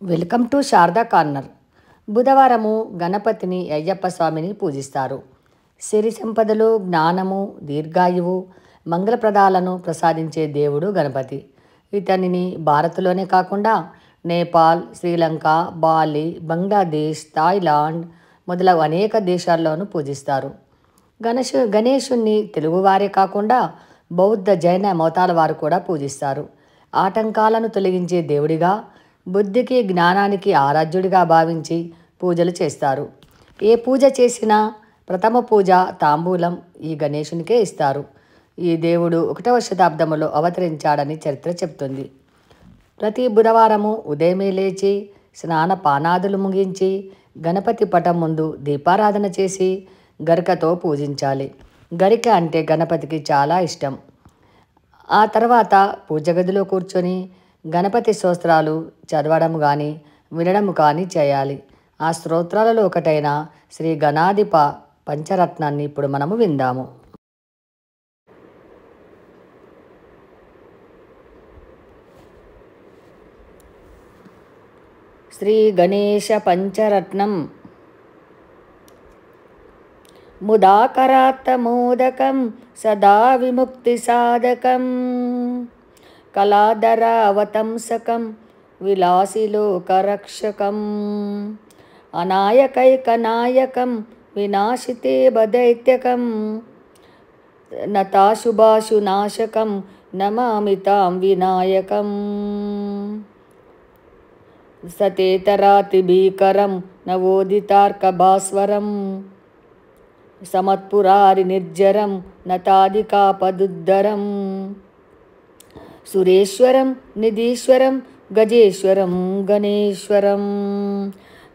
Welcome to Sharada corner. బుధవారము గణపతిని అయ్యప్ప స్వామిని పూజిస్తారు. సిరి సంపదలు, జ్ఞానము, దీర్ఘాయువు, మంగళప్రదాలను ప్రసాదించే దేవుడు గణపతి. ఇతనిని భారత్లోనే కాకుండా నేపాల్, శ్రీలంక, బాలి, బంగ్లాదేశ్, థాయిలాండ్ మొదలగు అనేక దేశాల్లోనూ పూజిస్తారు. గణేశుణ్ణి తెలుగువారే కాకుండా బౌద్ధ, జైన మతాల వారు కూడా పూజిస్తారు. ఆటంకాలను తొలగించే దేవుడిగా, బుద్ధికి, జ్ఞానానికి ఆరాధ్యుడిగా భావించి పూజలు చేస్తారు. ఏ పూజ చేసినా ప్రథమ పూజ తాంబూలం ఈ గణేశునికే ఇస్తారు. ఈ దేవుడు 1వ శతాబ్దంలో అవతరించాడని చరిత్ర చెప్తుంది. ప్రతి బుధవారము ఉదయమే లేచి స్నాన పానాదులు ముగించి గణపతి పటం ముందు దీపారాధన చేసి గరికతో పూజించాలి. గరిక అంటే గణపతికి చాలా ఇష్టం. ఆ తర్వాత పూజ గదిలో కూర్చొని గణపతి స్తోత్రాలు చదవడం కానీ వినడం కానీ చేయాలి. ఆ స్తోత్రాలలో ఒకటైన శ్రీ గణాధిప పంచరత్నాన్ని ఇప్పుడు మనము విందాము. శ్రీ గణేశ పంచరత్నం. ముదాకరాత్తమోదకం సదా విముక్తి సాధకం, కళాధరావతంసకం విలాసిలోకరక్షకం, అనాయకైకనాయకం వినాశితే బదైత్యకం, నతాశుభాశునాశకం నమామి తాం వినాయకం, సతేతరాతిభీకరం నవోదితార్కభాస్వరం, సమత్పురారి నిర్జరం నతాదికాపదుద్దరం, సురేశ్వరం నిధీశ్వరం గజేశ్వరం గణేశ్వరం,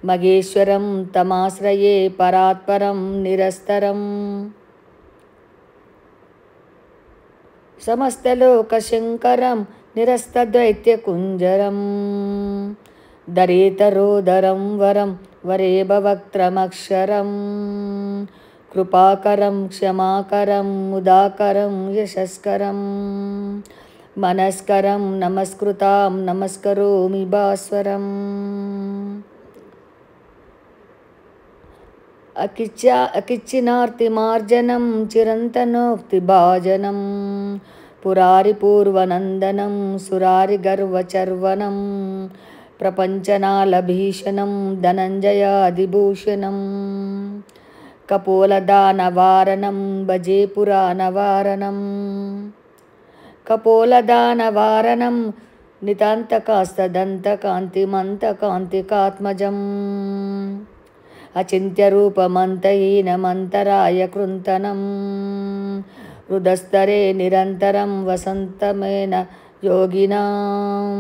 మగేశ్వరం తమాశ్రయే పరాత్పరం నిరస్తరం, సమస్తలోకశంకరం నిరస్తద్వైత్యకుంజరం, దరేతరోదరం వరం వరేభవక్త్రమక్షరం, కృపాకరం క్షమాకరం ముదాకరం యశస్కరం, మనస్కరం నమస్కృతాం నమస్కరోమి భాస్వరం, అకిచ్చినార్తిమార్జనం చిరంతనోక్తిభాజనం, పురారిపూర్వనందనం సురారిగర్వచర్వణం, ప్రపంచనాలభీషణం ధనంజయాదిభూషణం, కపోలదానవారణం భజే పురాణవారణం, కపోలదానవారణం నితాంతకాస్తదంతకాంతిమంతకాంతికాత్మజం, అచింత్యరూపమంతహీనమంతరాయ కృంతనం, హృదస్తరే నిరంతరం వసంతమేన యోగినాం,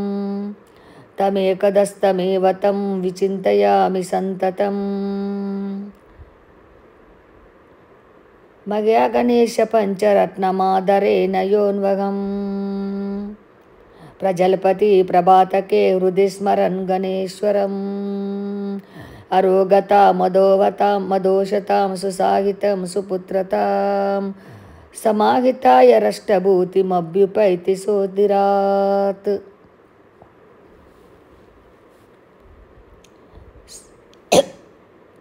తమేకదస్తమేవ తం విచింతయామి సంతతం. మగయా గణేశ పంచరత్నమాదరేణ యోన్వగం, ప్రజల్పతి ప్రభాతకే హృది స్మరన్ గణేశ్వరం, అరోగతా మదోవతాం మదోషతాం సుసాహితం సుపుత్రతాం, సమాహితాయ రష్టభూతిమభ్యుపైతి సోదిరాత్.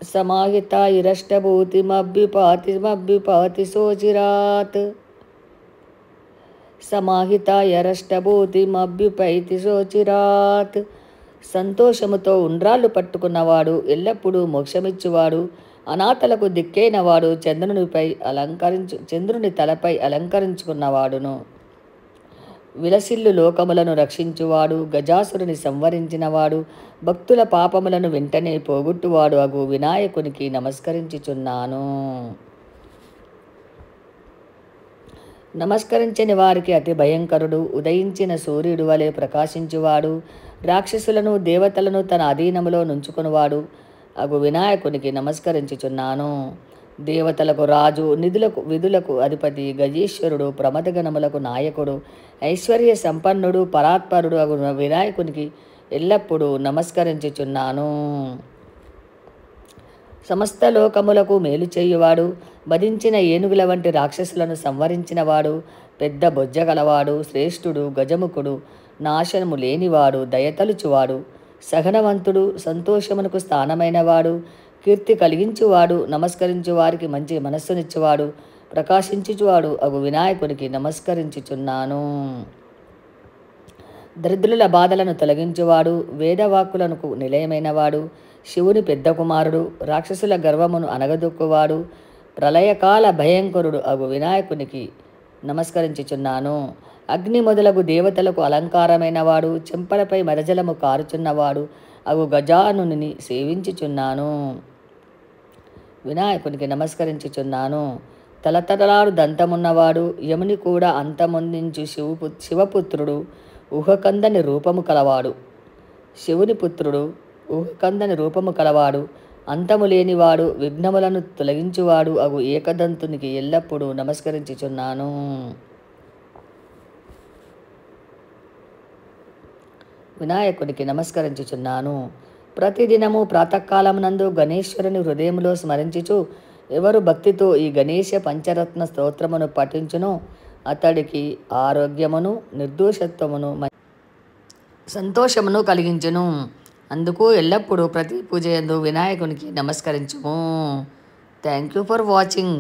సమాహితాయ రష్టభూతిమభ్యుపాతి సోచిరాత్, సమాహితాయ రష్టభూతిమభ్యుపైతి సోచిరాత్. సంతోషముతో ఉండ్రాళ్ళు పట్టుకున్నవాడు, ఎల్లప్పుడూ మోక్షమిచ్చువాడు, అనాథలకు దిక్కైనవాడు, చంద్రుని తలపై అలంకరించుకున్నవాడును, విలసిల్లు లోకములను రక్షించువాడు, గజాసురుని సంవరించినవాడు, భక్తుల పాపములను వెంటనే పోగొట్టువాడు అగు వినాయకునికి నమస్కరించుచున్నాను. నమస్కరించని వారికి అతి భయంకరుడు, ఉదయించిన సూర్యుడు వలె ప్రకాశించువాడు, రాక్షసులను దేవతలను తన అధీనములో నుంచుకునివాడు అగు వినాయకునికి నమస్కరించుచున్నాను. దేవతలకు రాజు, విధులకు అధిపతి, గజేశ్వరుడు, ప్రమదగణములకు నాయకుడు, ఐశ్వర్య సంపన్నుడు, పరాత్పరుడు అగు వినాయకునికి ఎల్లప్పుడూ నమస్కరించుచున్నాను. సమస్త లోకములకు మేలు చేయువాడు, వధించిన ఏనుగుల వంటి రాక్షసులను సంవరించినవాడు, పెద్ద బొజ్జగలవాడు, శ్రేష్ఠుడు, గజముఖుడు, నాశనము లేనివాడు, దయతలుచువాడు, సహనవంతుడు, సంతోషమునకు స్థానమైనవాడు, కీర్తి కలిగించువాడు, నమస్కరించు వారికి మంచి మనస్సునిచ్చువాడు, ప్రకాశించువాడు అగు వినాయకునికి నమస్కరించుచున్నాను. దరిద్రుల బాధలను తొలగించువాడు, వేదవాక్కులకు నిలయమైనవాడు, శివుని పెద్ద కుమారుడు, రాక్షసుల గర్వమును అనగదొక్కువాడు, ప్రళయకాల భయంకరుడు అగు వినాయకునికి నమస్కరించుచున్నాను. అగ్ని మొదలగు దేవతలకు అలంకారమైనవాడు, చెంపలపై మరజలము కారుచున్నవాడు అగు గజానుని సేవించుచున్నాను. వినాయకునికి నమస్కరించుచున్నాను. తలతలాడు దంతమున్నవాడు, యముని కూడా అంతమొందించు శివపుత్రుడు, ఊహకందని రూపము కలవాడు. శివుని పుత్రుడు, ఊహకందని రూపము కలవాడు, అంతము లేనివాడు, విఘ్నములను తొలగించువాడు అగు ఏకదంతునికి ఎల్లప్పుడూ నమస్కరించుచున్నాను. వినాయకునికి నమస్కరించుచున్నాను. ప్రతిదినము ప్రాతకాలమునందు గణేశ్వరుని హృదయములో స్మరించుచు ఎవరు భక్తితో ఈ గణేశ పంచరత్న స్తోత్రమును పఠించునో అతడికి ఆరోగ్యమును, నిర్దోషత్వమును, సంతోషమును కలిగించును. అందుకు ఎల్లప్పుడూ ప్రతి పూజ యందు వినాయకునికి నమస్కరించుము. Thank you for watching.